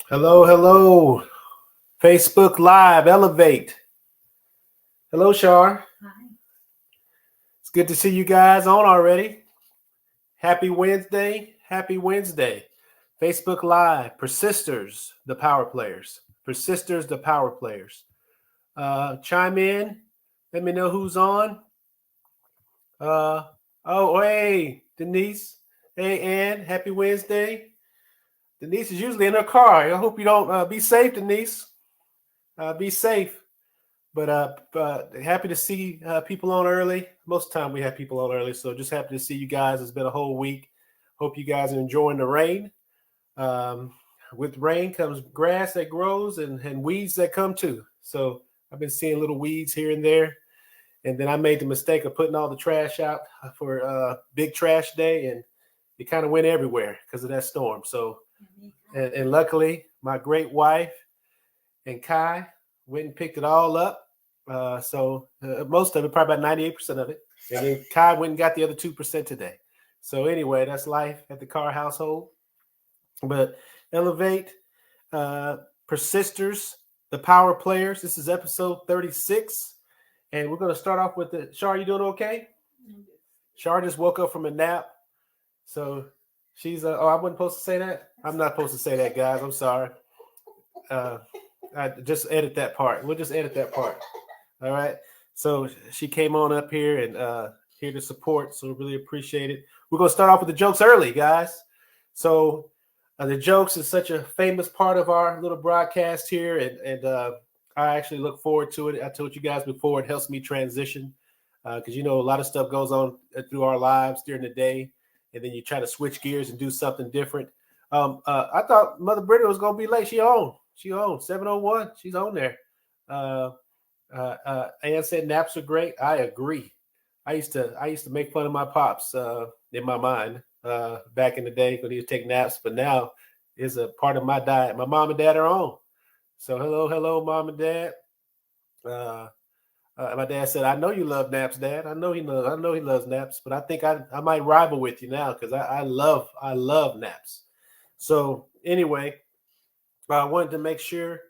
Hello, hello. Facebook Live, Elevate. Hello, Shar. Hi. It's good to see you guys on already. Happy Wednesday. Happy Wednesday. Facebook Live, Persisters, the power players. Persisters, the power players. Chime in. Let me know who's on. Uh, hey, Denise. Hey, Ann. Happy Wednesday. Denise is usually in her car. I hope you don't be safe, Denise. Be safe. But happy to see people on early. Most of the time we have people on early, so just happy to see you guys. It's been a whole week. Hope you guys are enjoying the rain. Um, with rain comes grass that grows and weeds that come too. So I've been seeing little weeds here and there. And then I made the mistake of putting all the trash out for big trash day, and it kind of went everywhere because of that storm. So, and luckily, my great wife and Kai went and picked it all up. Most of it, probably about 98% of it. And then Kai went and got the other 2% today. So anyway, that's life at the Carr household. But Elevate, Persisters, the power players. This is episode 36. And we're going to start off with the Shar, you doing okay? Shar just woke up from a nap. So she's I wasn't supposed to say that. I'm not supposed to say that, guys. I'm sorry. I just edit that part. We'll just edit that part. All right. So she came on up here and here to support. So really appreciate it. We're gonna start off with the jokes early, guys. So the jokes is such a famous part of our little broadcast here, and I actually look forward to it. I told you guys before, it helps me transition because a lot of stuff goes on through our lives during the day, and then you try to switch gears and do something different. I thought Mother Britta was gonna be late. She on 7:01. She's on there. Ann said naps are great. I agree. I used to make fun of my pops in my mind back in the day when he would take naps, but now it's a part of my diet. My mom and dad are on. So hello, mom and dad. My dad said, "I know you love naps, Dad. I know he loves naps, but I think I might rival with you now because I love naps." So anyway, I wanted to make sure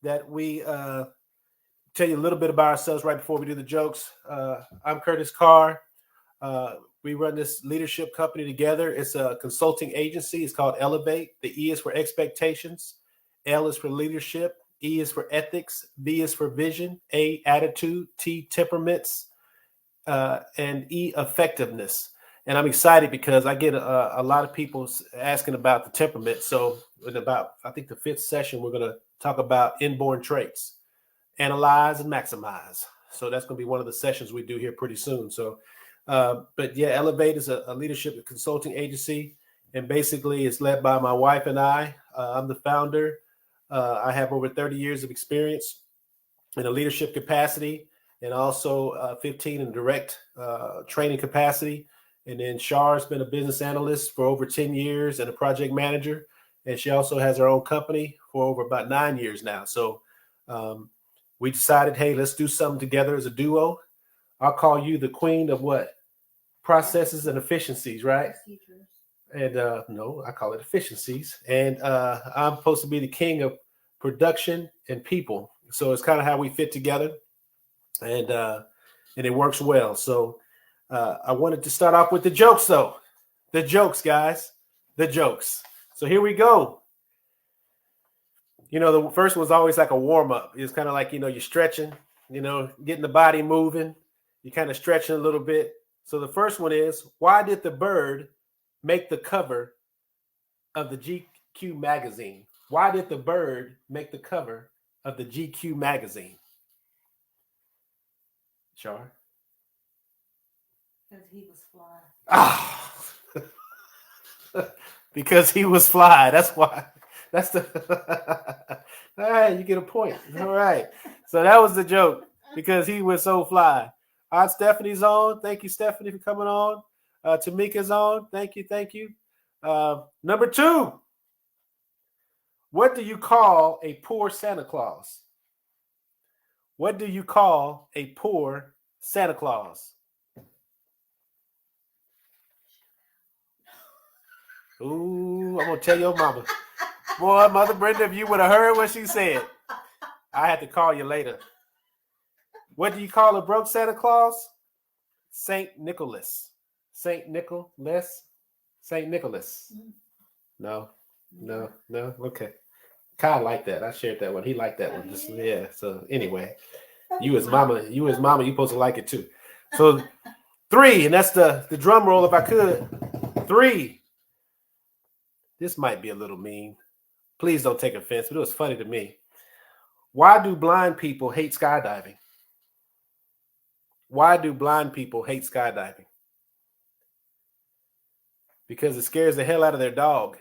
that we tell you a little bit about ourselves right before we do the jokes. I'm Curtis Carr. We run this leadership company together. It's a consulting agency. It's called E.L.E.V.A.T.E. The E is for expectations. L is for leadership. E is for ethics. V is for vision. A, attitude. T, temperaments. And E, effectiveness. And I'm excited because I get a lot of people asking about the temperament. So in about, I think the 5th session, we're going to talk about inborn traits, analyze and maximize. So that's going to be one of the sessions we do here pretty soon. So, but yeah, E.L.E.V.A.T.E is a leadership consulting agency, and basically it's led by my wife and I. I'm the founder. I have over 30 years of experience in a leadership capacity, and also 15 in direct training capacity. And then Char's been a business analyst for over 10 years and a project manager. And she also has her own company for over about 9 years now. So we decided, hey, let's do something together as a duo. I'll call you the queen of what? Processes and efficiencies, right? Procedures. And no, I call it efficiencies. And I'm supposed to be the king of production and people. So it's kind of how we fit together, and it works well. So I wanted to start off with the jokes, though. The jokes, guys. The jokes. So here we go. The first one's always like a warm up. It's kind of like, you're stretching, getting the body moving. You're kind of stretching a little bit. So the first one is, why did the bird make the cover of the GQ magazine? Why did the bird make the cover of the GQ magazine? Char? Because he was fly. Ah, because he was fly. That's why. That's the. All right, you get a point. All right. So that was the joke, because he was so fly. Aunt Stephanie's on. Thank you, Stephanie, for coming on. Tamika's on. Thank you. Number 2. What do you call a poor Santa Claus? What do you call a poor Santa Claus? Ooh, I'm gonna tell your mama. Boy, Mother Brenda, if you would have heard what she said, I had to call you later. What do you call a broke Santa Claus? Saint Nicholas. Saint Nicholas. Saint Nicholas. No. Okay. Kyle liked that. I shared that one. He liked that one. Just, yeah. So anyway, you as mama, you supposed to like it too. So 3, and that's the drum roll if I could. 3. This might be a little mean. Please don't take offense, but it was funny to me. Why do blind people hate skydiving? Why do blind people hate skydiving? Because it scares the hell out of their dog.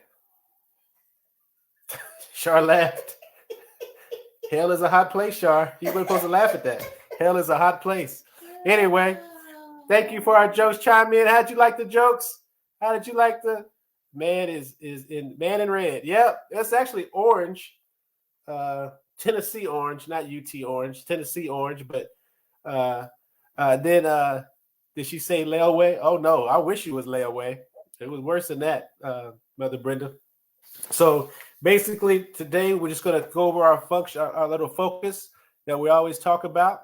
Char laughed. Hell is a hot place, Char. You weren't supposed to laugh at that. Hell is a hot place. Anyway, thank you for our jokes. Chime in. How'd you like the jokes? How did you like the man is in man in red? Yep, that's actually orange. Tennessee orange, not UT orange, Tennessee orange. But then did she say layaway? Oh no, I wish she was layaway. It was worse than that, Mother Brenda. So basically, today we're just going to go over our function, our little focus that we always talk about,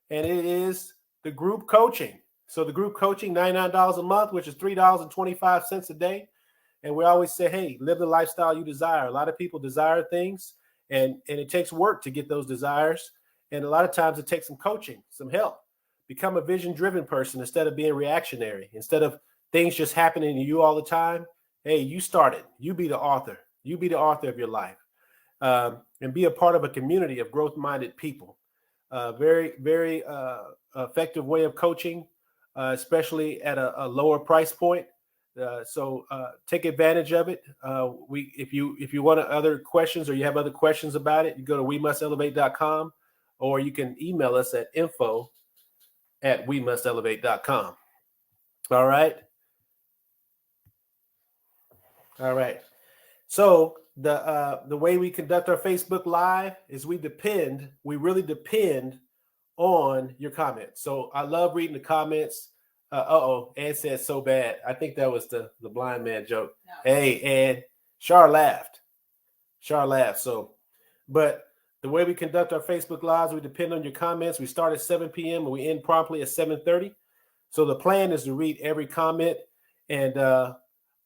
and it is the group coaching. So the group coaching, $99 a month, which is $3.25 a day. And we always say, hey, live the lifestyle you desire. A lot of people desire things, and it takes work to get those desires. And a lot of times it takes some coaching, some help. Become a vision-driven person instead of being reactionary. Instead of things just happening to you all the time, hey, you start it. You be the author. You be the author of your life. And be a part of a community of growth-minded people. Very, very effective way of coaching, especially at a lower price point. So take advantage of it. If you want other questions or you have other questions about it, you go to WeMustElevate.com, or you can email us at info@WeMustElevate.com. All right. All right. So the way we conduct our Facebook Live is we really depend on your comments. So I love reading the comments. Ed said so bad. I think that was the blind man joke. No. Hey, Ed. Char laughed. So, but the way we conduct our Facebook Lives, we depend on your comments. We start at 7 p.m. and we end promptly at 7:30. So the plan is to read every comment. And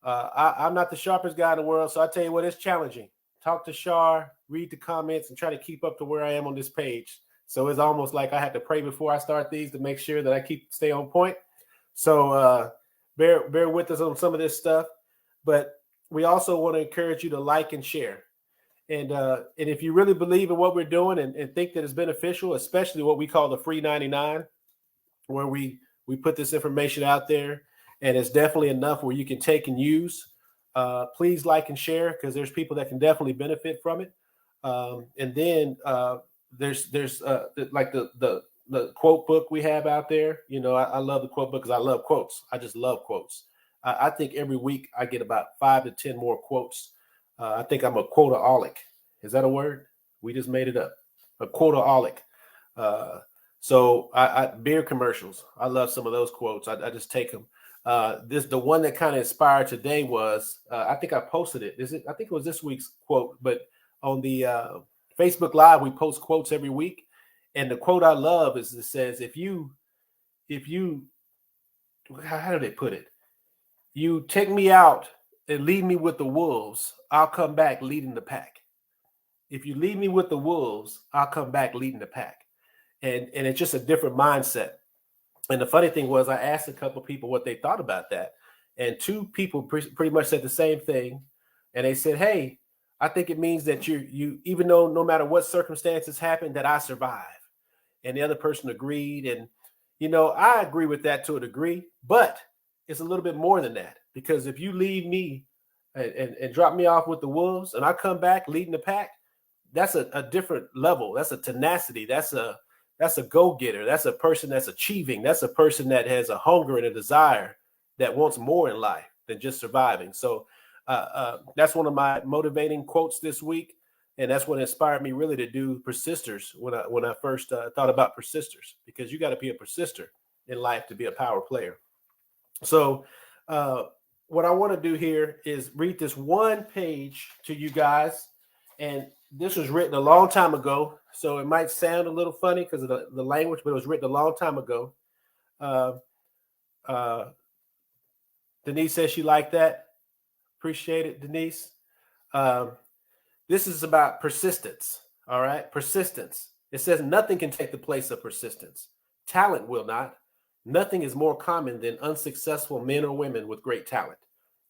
I'm not the sharpest guy in the world, so I tell you what, it's challenging. Talk to Char, read the comments, and try to keep up to where I am on this page. So it's almost like I have to pray before I start these to make sure that I stay on point. So bear with us on some of this stuff. But we also want to encourage you to like and share. And if you really believe in what we're doing and think that it's beneficial, especially what we call the free 99, where we put this information out there, and it's definitely enough where you can take and use. Please like and share, because there's people that can definitely benefit from it. And then there's like the quote book we have out there. You know, I love the quote book because I love quotes. I just love quotes. I think every week I get about 5 to 10 more quotes. I think I'm a quoteaholic. Is that a word? We just made it up. A quoteaholic. So I beer commercials. I love some of those quotes. I just take them. The one that kind of inspired today was I think I posted it. I think it was this week's quote, but on the Facebook Live we post quotes every week, and the quote I love is it says, if you how do they put it? You take me out and leave me with the wolves, I'll come back leading the pack. If you leave me with the wolves, I'll come back leading the pack. And it's just a different mindset. And the funny thing was, I asked a couple of people what they thought about that. And 2 people pretty much said the same thing. And they said, hey, I think it means that you even though no matter what circumstances happen, that I survive. And the other person agreed. And, you know, I agree with that to a degree, but it's a little bit more than that. Because if you leave me and drop me off with the wolves and I come back leading the pack, that's a different level. That's a tenacity. That's a go-getter. That's a person that's achieving. That's a person that has a hunger and a desire that wants more in life than just surviving. So that's one of my motivating quotes this week. And that's what inspired me really to do Persisters when I first thought about Persisters, because you got to be a persister in life to be a power player. So what I want to do here is read this one page to you guys. And this was written a long time ago, so it might sound a little funny because of the language, but it was written a long time ago. Uh, uh, Denise says she liked that. Appreciate it, Denise. Um, this is about persistence. All right, persistence. It says nothing can take the place of persistence. Talent will not. Nothing is more common than unsuccessful men or women with great talent.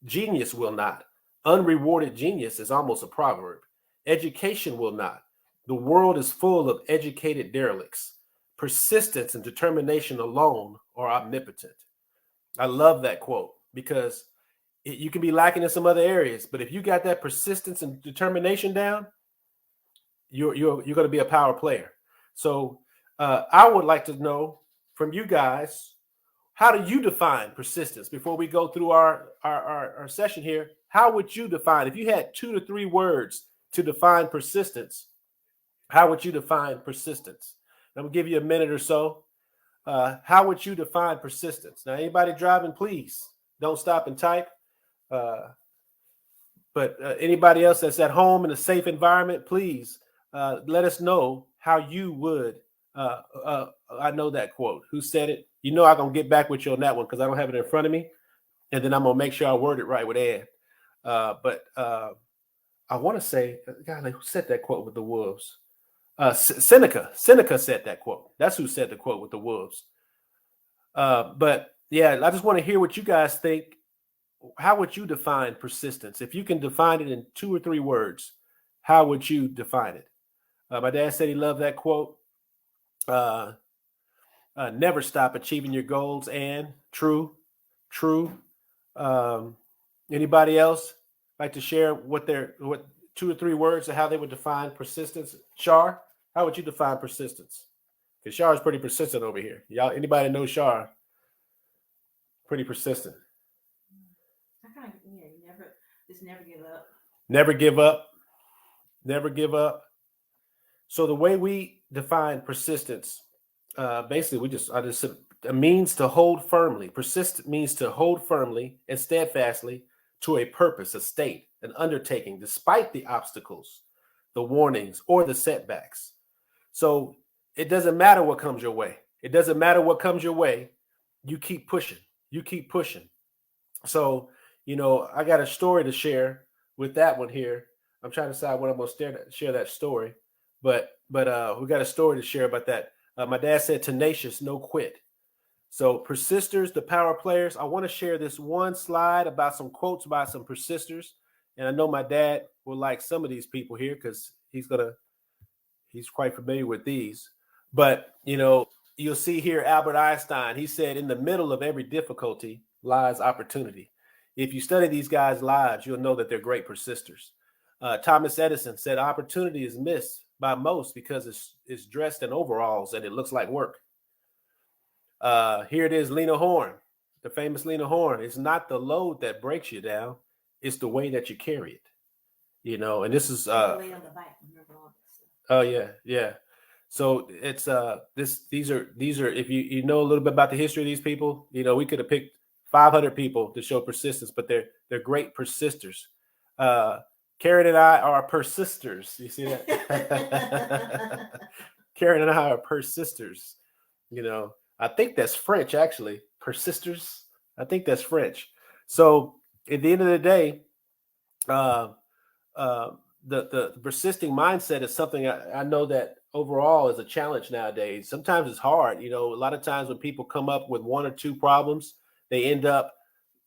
Genius will not. Unrewarded genius is almost a proverb. Education will not. The world is full of educated derelicts. Persistence and determination alone are omnipotent. I love that quote because you can be lacking in some other areas, but if you got that persistence and determination down, you're going to be a power player. So I would like to know from you guys, how do you define persistence? Before we go through our session here, how would you define, if you had 2 to 3 words to define persistence, how would you define persistence? I'm gonna give you a minute or so. How would you define persistence? Now, anybody driving, please don't stop and type. But anybody else that's at home in a safe environment, please let us know how you would. I know that quote. Who said it? You know I'm going to get back with you on that one because I don't have it in front of me. And then I'm going to make sure I word it right with Ed. But I want to say, God, who said that quote with the wolves? Seneca. Seneca said that quote. That's who said the quote with the wolves. But yeah, I just want to hear what you guys think. How would you define persistence? If you can define it in 2 or 3 words, how would you define it? My dad said he loved that quote. Never stop achieving your goals. And true. Anybody else like to share what 2 or 3 words of how they would define persistence? Shar, how would you define persistence? Because Shar is pretty persistent over here. Y'all, anybody know Shar? Pretty persistent. Never give up. Never give up. Never give up. So the way we define persistence, basically, I just said a means to hold firmly. Persist means to hold firmly and steadfastly to a purpose, a state, an undertaking, despite the obstacles, the warnings, or the setbacks. So it doesn't matter what comes your way. It doesn't matter what comes your way. You keep pushing. You keep pushing. So, I got a story to share with that one here. I'm trying to decide when I'm going to share that story, but we got a story to share about that. My dad said, "Tenacious, no quit." So, persisters, the power players. I want to share this one slide about some quotes by some persisters, and I know my dad will like some of these people here because he's quite familiar with these. But you'll see here Albert Einstein. He said, "In the middle of every difficulty lies opportunity." If you study these guys' lives, you'll know that they're great persisters. Thomas Edison said, "Opportunity is missed by most because it's dressed in overalls and it looks like work." Here it is, Lena Horne, the famous Lena Horne. It's not the load that breaks you down; it's the way that you carry it. And this is oh yeah. So it's these are if you know a little bit about the history of these people, we could have picked 500 people to show persistence, but they're great persisters. Karen and I are persisters. You see that? Karen and I are persisters. I think that's French actually. Persisters. I think that's French. So at the end of the day, uh, uh, the persisting mindset is something I know that overall is a challenge nowadays. Sometimes it's hard. A lot of times when people come up with 1 or 2 problems, they end up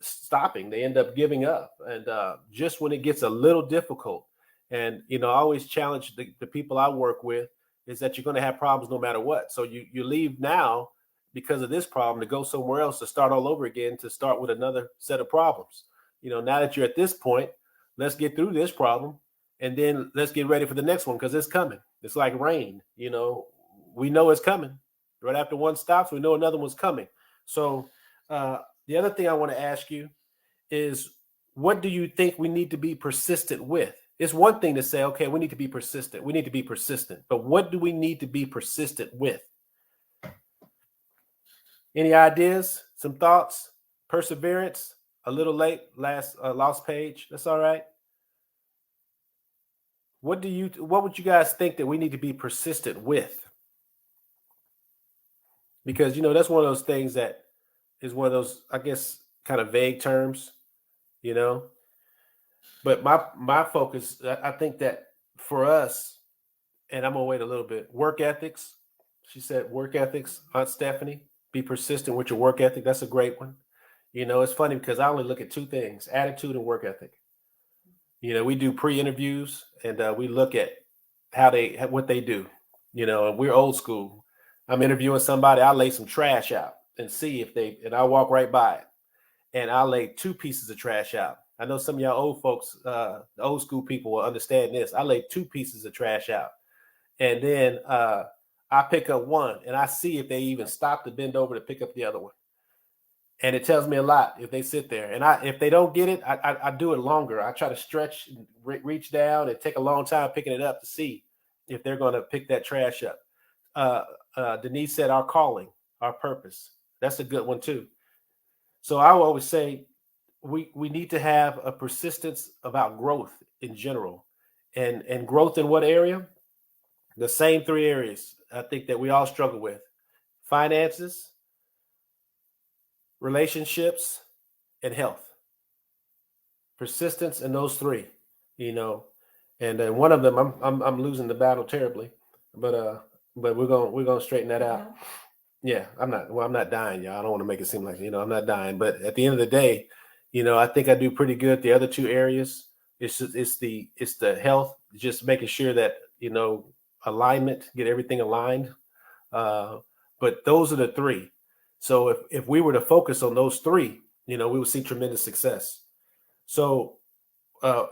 stopping. They end up giving up. And just when it gets a little difficult, and I always challenge the people I work with is that you're going to have problems no matter what. So you leave now because of this problem to go somewhere else to start all over again, to start with another set of problems. Now that you're at this point, let's get through this problem and then let's get ready for the next one because it's coming. It's like rain. We know it's coming. Right after one stops, we know another one's coming. So the other thing I want to ask you is, what do you think we need to be persistent with? It's one thing to say, okay, we need to be persistent. We need to be persistent. But what do we need to be persistent with? Any ideas? Some thoughts? Perseverance? A little late, lost page. That's all right. What would you guys think that we need to be persistent with? Because that's one of those things that is one of those, I guess, kind of vague terms, you know. But my focus, I think that for us, and I'm gonna wait a little bit. Work ethics. She said work ethics. Aunt Stephanie, be persistent with your work ethic. That's a great one. It's funny because I only look at two things: attitude and work ethic. We do pre-interviews and we look at what they do. And we're old school. I'm interviewing somebody. I lay some trash out and see if and I walk right by it, and I lay two pieces of trash out. I know some of y'all old folks, the old school people will understand this. I lay two pieces of trash out, and then I pick up one, and I see if they even stop to bend over to pick up the other one. And it tells me a lot if they sit there. And if they don't get it, I do it longer. I try to stretch, and reach down, and take a long time picking it up to see if they're going to pick that trash up. Denise said, "Our calling, our purpose." That's a good one too. So I will always say we need to have a persistence about growth in general, and growth in what area? The same three areas I think that we all struggle with: finances, relationships, and health. Persistence in those three, you know. And then one of them, I'm losing the battle terribly, but we're gonna straighten that out. Yeah, I'm not. Well, I'm not dying, y'all. I don't want to make it seem like I'm not dying. But at the end of the day, I think I do pretty good. The other two areas, it's the health, just making sure that alignment, get everything aligned. Uh, but those are the three. So if we were to focus on those three, we would see tremendous success. So,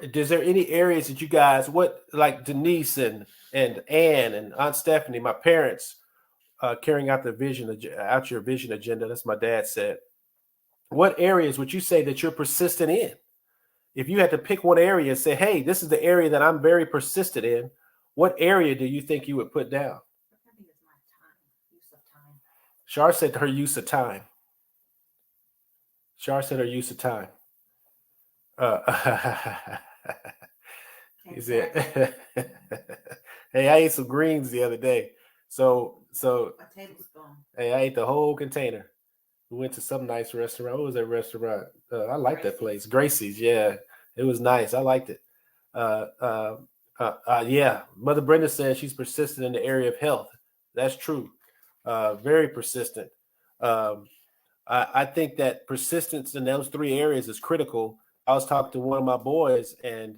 is there any areas that you guys, what like Denise and Ann and Aunt Stephanie, my parents, carrying out out your vision agenda? That's my dad said. What areas would you say that you're persistent in? If you had to pick one area and say, "Hey, this is the area that I'm very persistent in," what area do you think you would put down? I think it's my time, use of time. Shar said her use of time. Shar said her use of time. Uh, he said, Exactly. "Hey, I ate some greens the other day. So A tablespoon. hey, I ate the whole container. We went to some nice restaurant. What was that restaurant? I like that place, Gracie's. Yeah, it was nice. I liked it. Uh, uh, yeah, Mother Brenda says she's persistent in the area of health. That's true. Very persistent. Um, I think that persistence in those three areas is critical. I was talking to one of my boys, and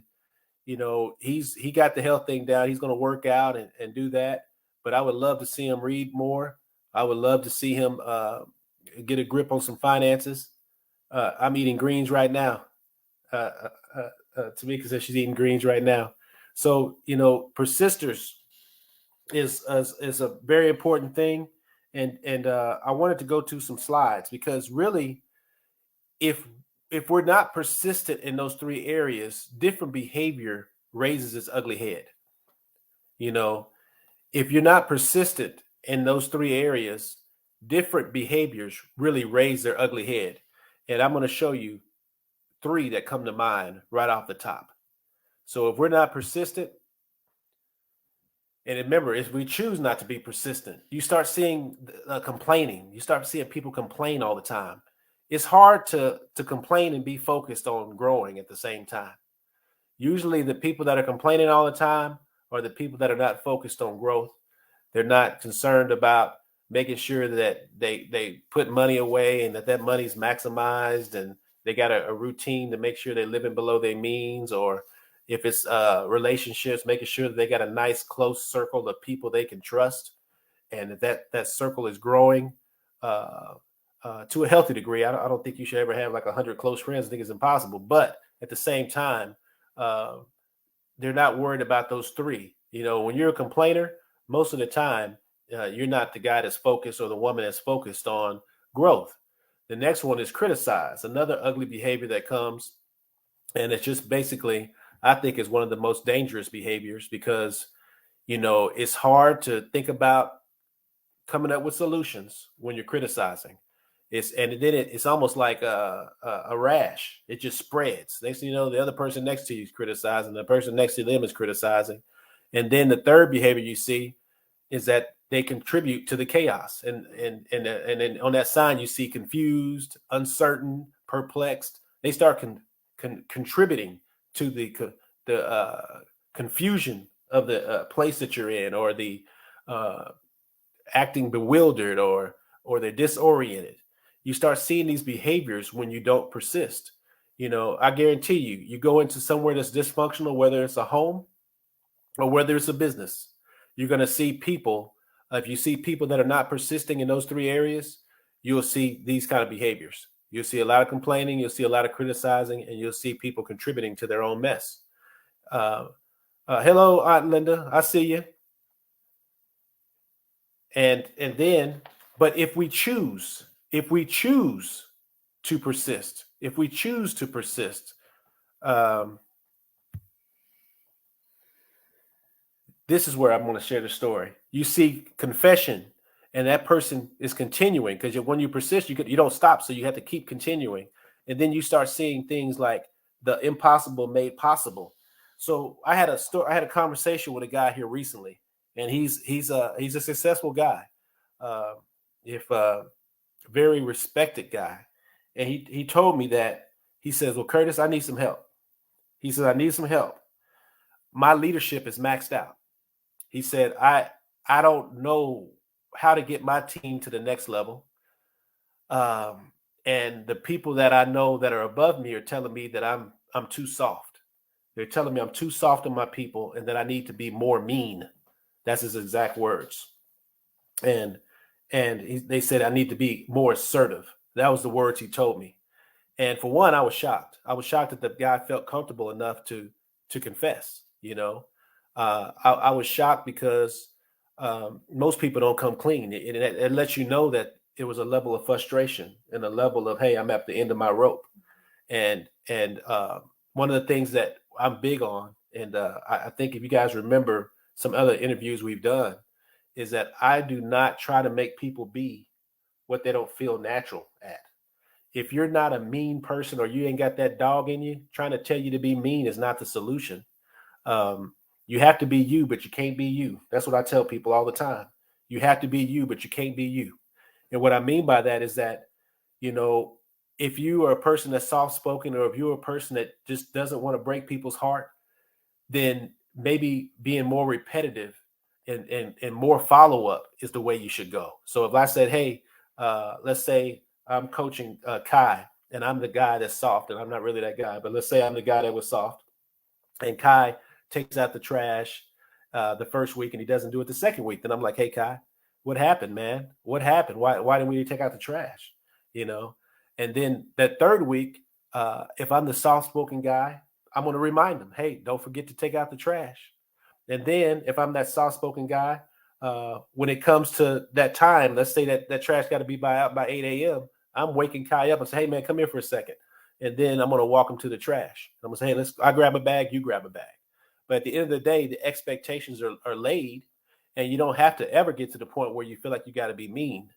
he got the health thing down. He's going to work out and do that. But I would love to see him read more. I would love to see him get a grip on some finances. I'm eating greens right now. Uh, Tamika says she's eating greens right now. So persisters is a very important thing, and I wanted to go to some slides because really, if if we're not persistent in those three areas, different behavior raises its ugly head. You know, if you're not persistent in those three areas, different behaviors really raise their ugly head. And I'm going to show you three that come to mind right off the top. So if we're not persistent, and remember, if we choose not to be persistent, you start seeing complaining. You start seeing people complain all the time. It's hard to complain and be focused on growing at the same time. Usually, the people that are complaining all the time are the people that are not focused on growth. They're not concerned about making sure that they put money away and that money's maximized, and they got a routine to make sure they're living below their means, or if it's relationships, making sure that they got a nice close circle of people they can trust, and that circle is growing uh, to a healthy degree. I don't think you should ever have like 100 close friends. I think it's impossible. But at the same time, uh, they're not worried about those three. When you're a complainer, most of the time, you're not the guy that's focused or the woman that's focused on growth. The next one is criticize, another ugly behavior that comes, and it's just basically, I think, is one of the most dangerous behaviors because it's hard to think about coming up with solutions when you're criticizing. It's almost like a rash. It just spreads. Next thing you know, the other person next to you is criticizing. The person next to them is criticizing. And then the third behavior you see is that they contribute to the chaos. And then on that sign you see confused, uncertain, perplexed. They start contributing to the confusion of the place that you're in, or the uh, acting bewildered, or they're disoriented. You start seeing these behaviors when you don't persist. I guarantee you go into somewhere that's dysfunctional, whether it's a home or whether it's a business, you're going to see people. If you see people that are not persisting in those three areas, you'll see these kind of behaviors. You'll see a lot of complaining, you'll see a lot of criticizing, and you'll see people contributing to their own mess. Hello, Aunt Linda, I see you. And then, but if we choose to persist, um, this is where I'm going to share the story. You see confession, and that person is continuing, because when you persist, you don't stop, so you have to keep continuing. And then you start seeing things like the impossible made possible. So I had a conversation with a guy here recently, and he's a successful guy, uh, if very respected guy, and he told me that. He says, "Well, Curtis, I need some help." He says, "I need some help. My leadership is maxed out." He said, I don't know how to get my team to the next level. And the people that I know that are above me are telling me that I'm too soft. They're telling me I'm too soft on my people, and that I need to be more mean. That's his exact words. And they said I need to be more assertive. That was the words he told me. And for one, I was shocked. I was shocked that the guy felt comfortable enough to confess. I was shocked because most people don't come clean. It lets you know that it was a level of frustration and a level of, hey, I'm at the end of my rope. And one of the things that I'm big on, and I think if you guys remember some other interviews we've done, is that I do not try to make people be what they don't feel natural at. If you're not a mean person, or you ain't got that dog in you, trying to tell you to be mean is not the solution. Um, you have to be you, but you can't be you. That's what I tell people all the time. You have to be you, but you can't be you. And what I mean by that is that, you know, if you are a person that's soft spoken, or if you're a person that just doesn't want to break people's heart, then maybe being more repetitive and more follow up is the way you should go. So if I said, hey, let's say I'm coaching Kai, and I'm the guy that's soft, and I'm not really that guy, but let's say I'm the guy that was soft, and Kai takes out the trash the first week, and he doesn't do it the second week. Then I'm like, hey, Kai, what happened, man? What happened? Why didn't we take out the trash? You know? And then that third week, if I'm the soft spoken guy, I'm going to remind him, hey, don't forget to take out the trash. And then if I'm that soft spoken guy, when it comes to that time, let's say that trash got to be out by 8 a.m., I'm waking Kai up and say, hey, man, come here for a second. And then I'm going to walk him to the trash. I'm going to say, hey, I grab a bag, you grab a bag. But at the end of the day, the expectations are laid, and you don't have to ever get to the point where you feel like you got to be mean.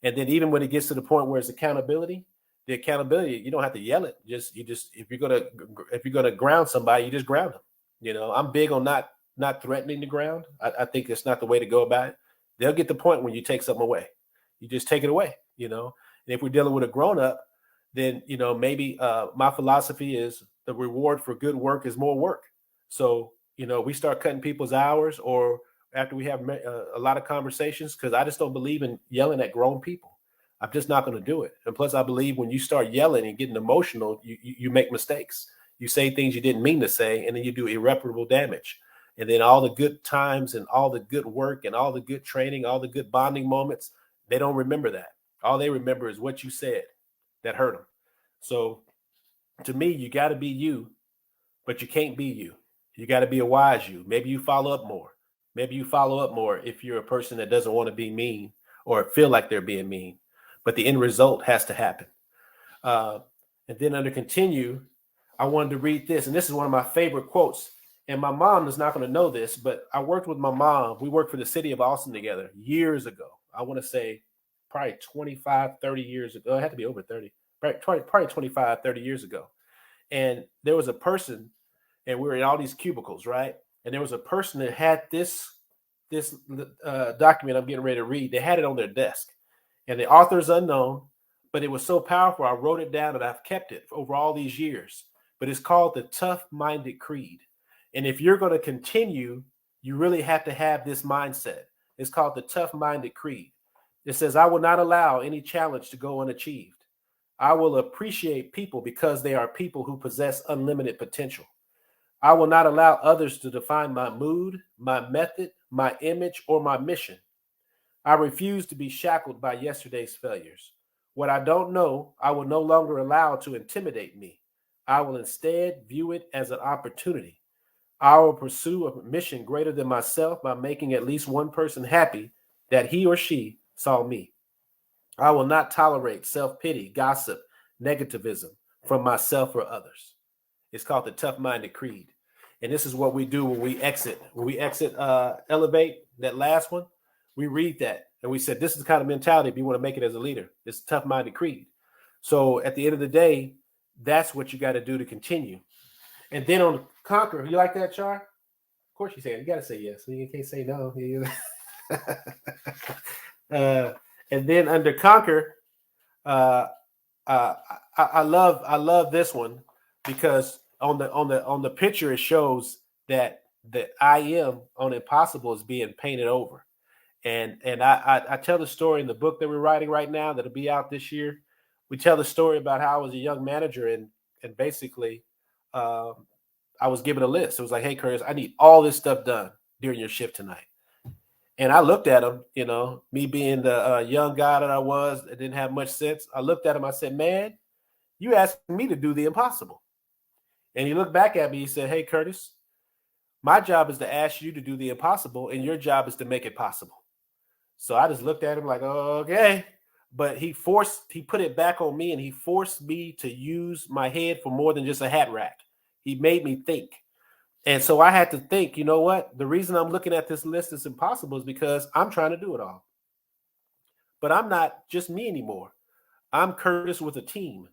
And then even when it gets to the point where it's accountability, the accountability, you don't have to yell it. If you're gonna ground somebody, you just ground them. I'm big on not threatening the ground. I think it's not the way to go about it. They'll get the point when you take something away. You just take it away. And if we're dealing with a grown up, then maybe my philosophy is the reward for good work is more work. So we start cutting people's hours, or after we have a lot of conversations, because I just don't believe in yelling at grown people. I'm just not going to do it. And plus, I believe when you start yelling and getting emotional, you make mistakes. You say things you didn't mean to say, and then you do irreparable damage. And then all the good times and all the good work and all the good training, all the good bonding moments, they don't remember that. All they remember is what you said that hurt them. So to me, you got to be you, but you can't be you. You got to be a wise you. Maybe you follow up more. Maybe you follow up more if you're a person that doesn't want to be mean or feel like they're being mean. But the end result has to happen. Uh, and then under continue, I wanted to read this. And this is one of my favorite quotes. And my mom is not going to know this, but I worked with my mom. We worked for the city of Austin together years ago. I want to say probably 25, 30 years ago. It had to be over 30, right? Probably 25, 30 years ago. And there was a person, and we were in all these cubicles, right? And there was a person that had this document I'm getting ready to read. They had it on their desk, and the author is unknown, but it was so powerful. I wrote it down, and I've kept it over all these years. But it's called the Tough-Minded Creed. And if you're going to continue, you really have to have this mindset. It's called the Tough-Minded Creed. It says, I will not allow any challenge to go unachieved. I will appreciate people because they are people who possess unlimited potential. I will not allow others to define my mood, my method, my image, or my mission. I refuse to be shackled by yesterday's failures. What I don't know, I will no longer allow to intimidate me. I will instead view it as an opportunity. I will pursue a mission greater than myself by making at least one person happy that he or she saw me. I will not tolerate self-pity, gossip, negativism from myself or others. It's called the tough-minded creed. And this is what we do when we exit. When we exit Elevate, that last one, we read that. And we said, this is the kind of mentality if you want to make it as a leader. It's tough-minded creed. So at the end of the day, that's what you got to do to continue. And then on Conquer, you like that, Char? Of course you say it. You got to say yes. You can't say no. uh, and then under Conquer, uh, I love this one because on the picture it shows that the I am on Impossible is being painted over, and I tell the story in the book that we're writing right now that'll be out this year. We tell the story about how I was a young manager and basically um, I was given a list. It was like, hey Curtis, I need all this stuff done during your shift tonight. And I looked at him, me being the young guy that I was, that didn't have much sense. I looked at him. I said, man, you asking me to do the impossible. And he looked back at me. He said, hey, Curtis, my job is to ask you to do the impossible, and your job is to make it possible. So I just looked at him like, oh, okay. But he put it back on me, and he forced me to use my head for more than just a hat rack. He made me think. And so I had to think, you know what? The reason I'm looking at this list as impossible is because I'm trying to do it all. But I'm not just me anymore. I'm Curtis with a team.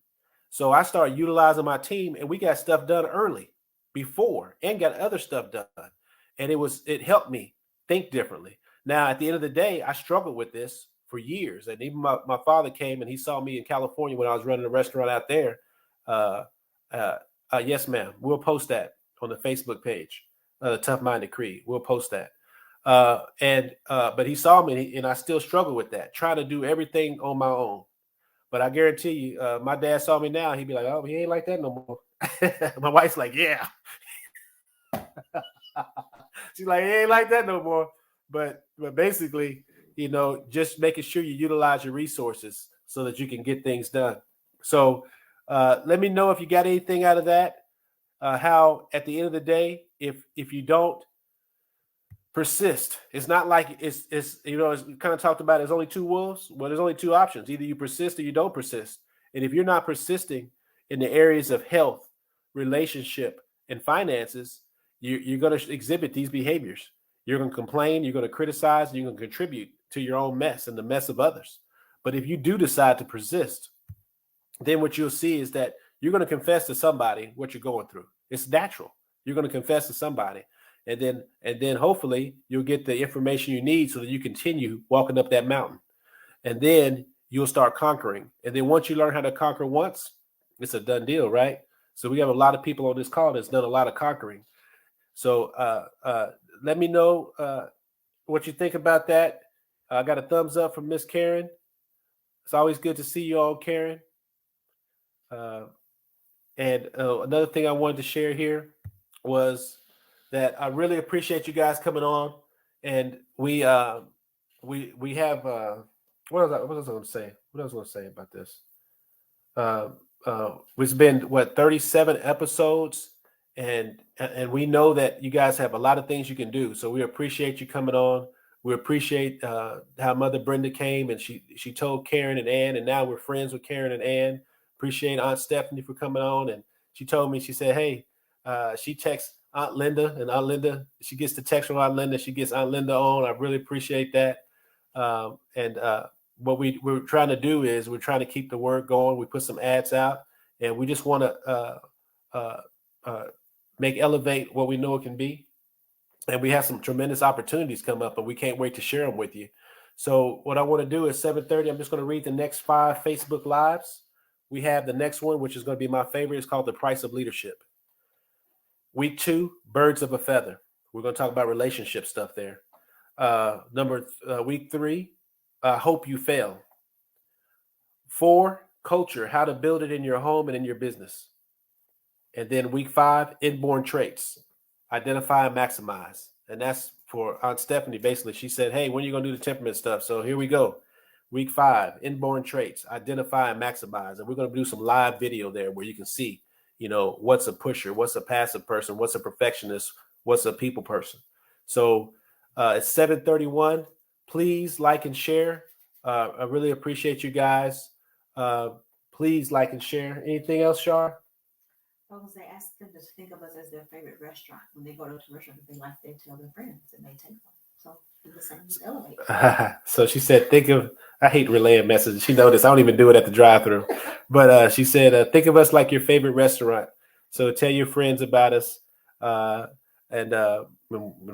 So I started utilizing my team and we got stuff done early before and got other stuff done. And it helped me think differently. Now, at the end of the day, I struggled with this for years. And even my father came and he saw me in California when I was running a restaurant out there. Uh, uh, yes, ma'am. We'll post that on the Facebook page, the Tough Minded Creed. We'll post that. But he saw me and I still struggle with that, trying to do everything on my own. But I guarantee you, my dad saw me now. He'd be like, "Oh, he ain't like that no more." My wife's like, "Yeah." She's like, "He ain't like that no more." But basically, just making sure you utilize your resources so that you can get things done. So let me know if you got anything out of that. How at the end of the day, if you don't persist. It's not like it's kind of talked about. There's only two wolves. Well, there's only two options. Either you persist or you don't persist. And if you're not persisting in the areas of health, relationship, and finances, you're going to exhibit these behaviors. You're going to complain. You're going to criticize. And you're going to contribute to your own mess and the mess of others. But if you do decide to persist, then what you'll see is that you're going to confess to somebody what you're going through. It's natural. You're going to confess to somebody, and then hopefully you'll get the information you need so that you continue walking up that mountain. And then you'll start conquering. And then once you learn how to conquer once, it's a done deal, right? So we have a lot of people on this call that's done a lot of conquering. So let me know what you think about that. I got a thumbs up from Miss Karen. It's always good to see you all, Karen. And another thing I wanted to share here was that I really appreciate you guys coming on, and we have what was I going to say? What else was I going to say about this? Uh, it's been 37 episodes, and we know that you guys have a lot of things you can do. So we appreciate you coming on. We appreciate how Mother Brenda came and she told Karen and Ann, and now we're friends with Karen and Ann. Appreciate Aunt Stephanie for coming on, and she told me, she said, hey, she texts Aunt Linda, and Aunt Linda, she gets the text from Aunt Linda. She gets Aunt Linda on. I really appreciate that. what we're trying to do is we're trying to keep the word going. We put some ads out, and we just want to uh, uh, make Elevate what we know it can be. And we have some tremendous opportunities come up, and we can't wait to share them with you. So what I want to do is 7:30. I'm just going to read the next 5 Facebook Lives. We have the next one, which is going to be my favorite. It's called The Price of Leadership. Week 2, Birds of a Feather. We're going to talk about relationship stuff there. Week 3, Hope You Fail. 4, Culture, how to build it in your home and in your business. And then week 5, Inborn Traits, identify and maximize. And that's for Aunt Stephanie. Basically, she said, hey, when are you going to do the temperament stuff? So here we go. Week 5, Inborn Traits, identify and maximize. And we're going to do some live video there where you can see, what's a pusher, what's a passive person, what's a perfectionist, what's a people person. So it's 7:31. Please like and share. I really appreciate you guys. Please like and share. Anything else, Shar? Well, they ask them to think of us as their favorite restaurant. When they go to a restaurant, they like, they tell their friends and they take them. So do the same with Elevate. So she said, I hate relaying messages. She noticed I don't even do it at the drive-thru. But she said, think of us like your favorite restaurant. So tell your friends about us. And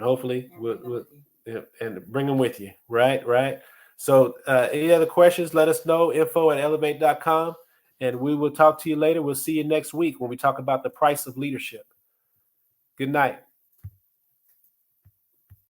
hopefully we'll and bring them with you. Right. So any other questions, let us know. info@elevate.com. And we will talk to you later. We'll see you next week when we talk about the price of leadership. Good night.